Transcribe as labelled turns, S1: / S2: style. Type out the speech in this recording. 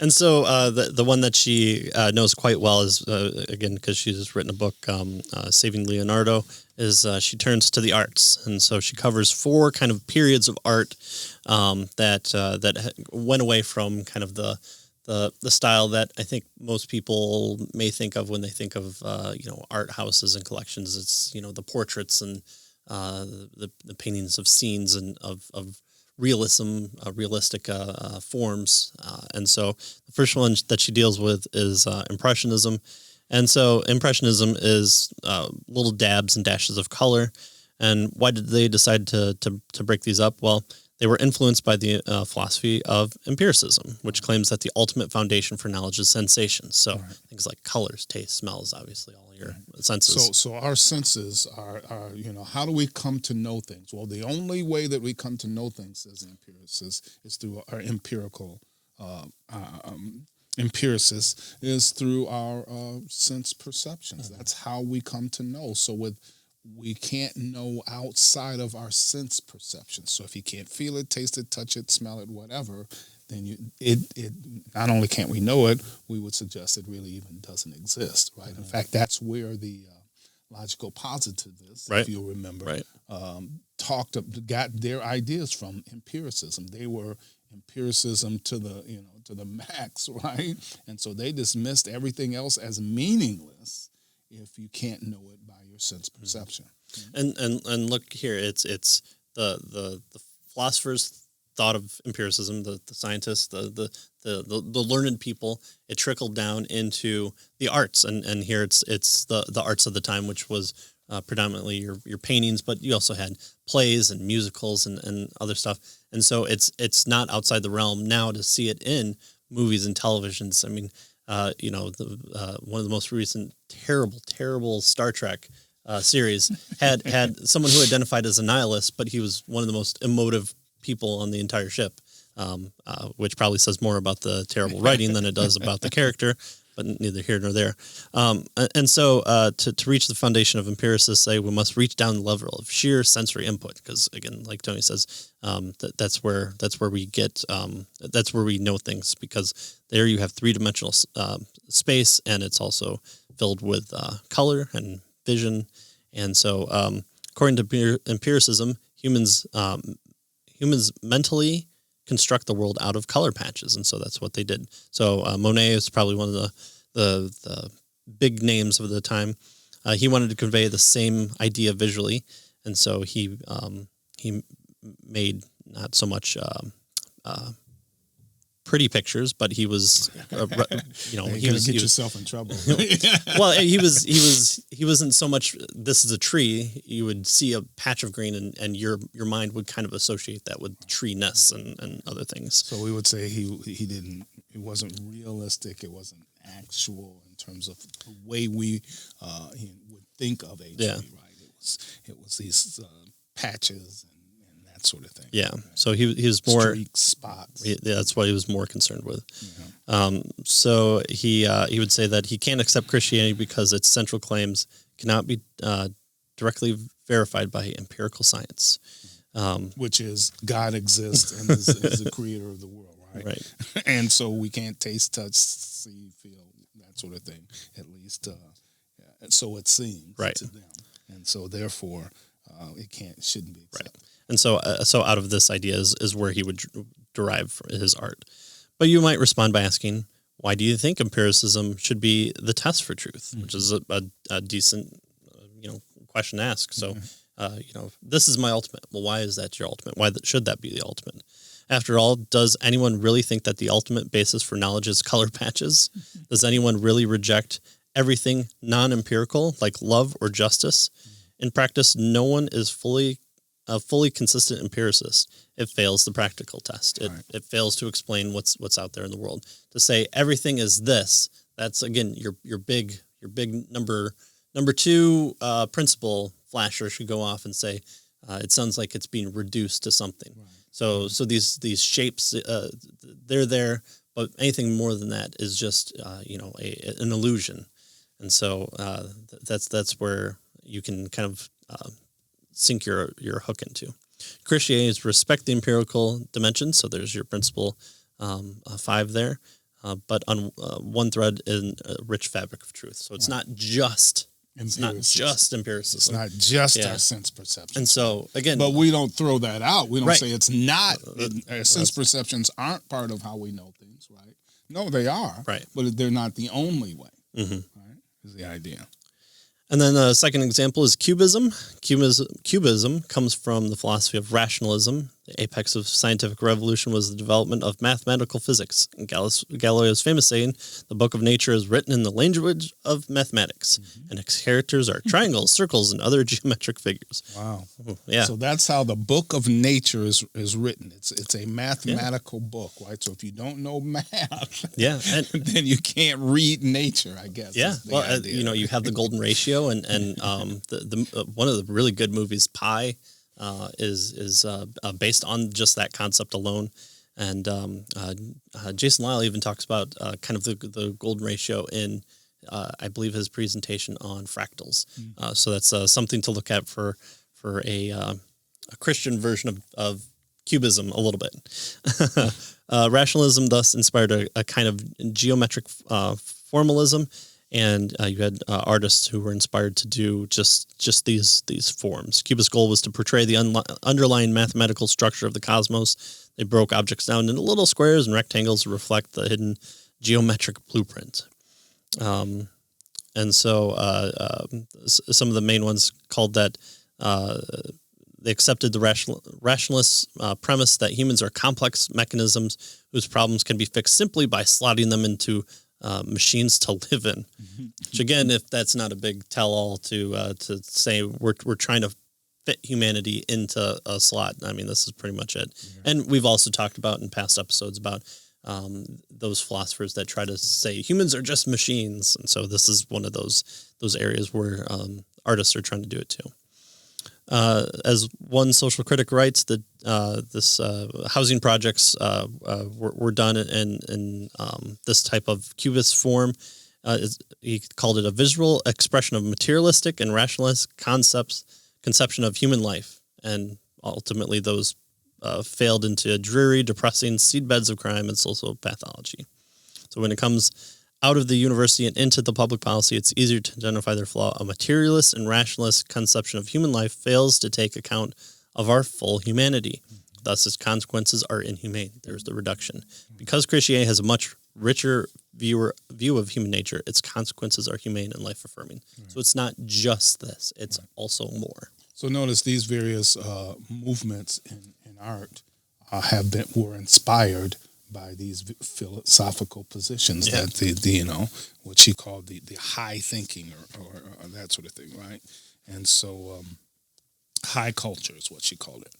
S1: And so the one that she knows quite well is, again, because she's written a book, Saving Leonardo, is she turns to the arts. And so she covers 4 kind of periods of art that went away from kind of the style that I think most people may think of when they think of, art houses and collections. It's, the portraits and the paintings of scenes and of realistic forms. And so the first one that she deals with is Impressionism. And so Impressionism is little dabs and dashes of color. And why did they decide to break these up? Well, they were influenced by the philosophy of empiricism, which claims that the ultimate foundation for knowledge is sensation. So things like colors, taste, smells, obviously all your senses.
S2: So our senses are, how do we come to know things? Well, the only way that we come to know things as empiricists is through our empiricists is through our sense perceptions. That's how we come to know. So we can't know outside of our sense perceptions. So if you can't feel it, taste it, touch it, smell it, whatever, then it not only can't we know it, we would suggest it really even doesn't exist, right? In fact, that's where the logical positivists, if you'll remember, got their ideas from empiricism. They were empiricism to the max, right? And so they dismissed everything else as meaningless if you can't know it by your sense perception.
S1: And look here, it's the philosophers thought of empiricism, the scientists, the learned people. It trickled down into the arts, and here it's the arts of the time, which was predominantly your paintings, but you also had plays and musicals and other stuff. And so it's not outside the realm now to see it in movies and televisions. I mean, one of the most recent terrible Star Trek series had someone who identified as a nihilist, but he was one of the most emotive people on the entire ship, which probably says more about the terrible writing than it does about the character, but neither here nor there. And so to reach the foundation of empiricists say we must reach down the level of sheer sensory input, because again, like Tony says, that's where we get that's where we know things, because there you have 3-dimensional space, and it's also filled with color and vision. And so according to empiricism, humans mentally construct the world out of color patches, and so that's what they did. So Monet is probably one of the big names of the time. He wanted to convey the same idea visually, and so he made not so much pretty pictures, but he was
S2: he was get yourself in trouble.
S1: Well, he wasn't so much this is a tree. You would see a patch of green, and your mind would kind of associate that with tree-ness and other things. So
S2: we would say it wasn't realistic. It wasn't actual in terms of the way we would think of a tree, right? It was these patches and that sort of thing.
S1: Yeah. So he was more
S2: streaks, spots.
S1: That's what he was more concerned with. So he would say that he can't accept Christianity because its central claims cannot be directly verified by empirical science.
S2: Which is God exists and is the creator of the world, right?
S1: Right.
S2: And so we can't taste, touch, see, feel, that sort of thing, at least. So it seems to them. And so therefore, it shouldn't be accepted.
S1: Right. And so out of this idea is where he would derive his art. But you might respond by asking, why do you think empiricism should be the test for truth? Which is a decent, question to ask. So, this is my ultimate. Well, why is that your ultimate? Why should that be the ultimate? After all, does anyone really think that the ultimate basis for knowledge is color patches? Does anyone really reject everything non-empirical, like love or justice? In practice, no one is a fully consistent empiricist. It fails the practical test. It fails to explain what's out there in the world. To say everything is this, that's again your big number 2 principle flasher should go off and say it sounds like it's being reduced to something. Right. So these shapes they're there, but anything more than that is just an illusion. And so that's where you can kind of sink your hook into. Christianity is respect the empirical dimension. So there's your principle 5 there. but on one thread in a rich fabric of truth. So it's not just empiricism.
S2: It's not just our sense perception.
S1: And so, again...
S2: But we don't throw that out. We don't
S1: right.
S2: say it's not. Our sense perceptions aren't part of how we know things, right? No, they are.
S1: Right.
S2: But they're not the only way.
S1: Mm-hmm.
S2: Right? Is the idea.
S1: And then the second example is Cubism. Cubism comes from the philosophy of rationalism. The apex of scientific revolution was the development of mathematical physics. And Galileo's famous saying, "The book of nature is written in the language of mathematics, and its characters are triangles, circles, and other geometric figures."
S2: Wow.
S1: Yeah.
S2: So that's how the book of nature is written. It's a mathematical book, right? So if you don't know math, then you can't read nature, I guess.
S1: Yeah. Well, you have the golden ratio, and the one of the really good movies, Pi, is based on just that concept alone. And Jason Lyle even talks about kind of the golden ratio in, I believe, his presentation on fractals. So that's something to look at for a Christian version of Cubism a little bit. Rationalism thus inspired a kind of geometric formalism. And you had artists who were inspired to do just these forms. Cubist goal was to portray the underlying mathematical structure of the cosmos. They broke objects down into little squares and rectangles to reflect the hidden geometric blueprint. And so some of the main ones called that they accepted the rationalist premise that humans are complex mechanisms whose problems can be fixed simply by slotting them into machines to live in. Which again, if that's not a big tell-all to say we're trying to fit humanity into a slot, I mean, this is pretty much it. And we've also talked about in past episodes about those philosophers that try to say humans are just machines, and so this is one of those areas where artists are trying to do it too. As one social critic writes, that this housing projects were done in this type of cubist form. He called it a visual expression of materialistic and rationalist conception of human life, and ultimately those failed into dreary, depressing seedbeds of crime and social pathology. So when it comes out of the university and into the public policy, it's easier to identify their flaw. A materialist and rationalist conception of human life fails to take account of our full humanity. Thus, its consequences are inhumane. There's the reduction. Because Christianity has a much richer view of human nature, its consequences are humane and life-affirming. So it's not just this. It's also more.
S2: So notice these various movements in art were inspired by these philosophical positions that the what she called the high thinking or that sort of thing, right? And so high culture is what she called it.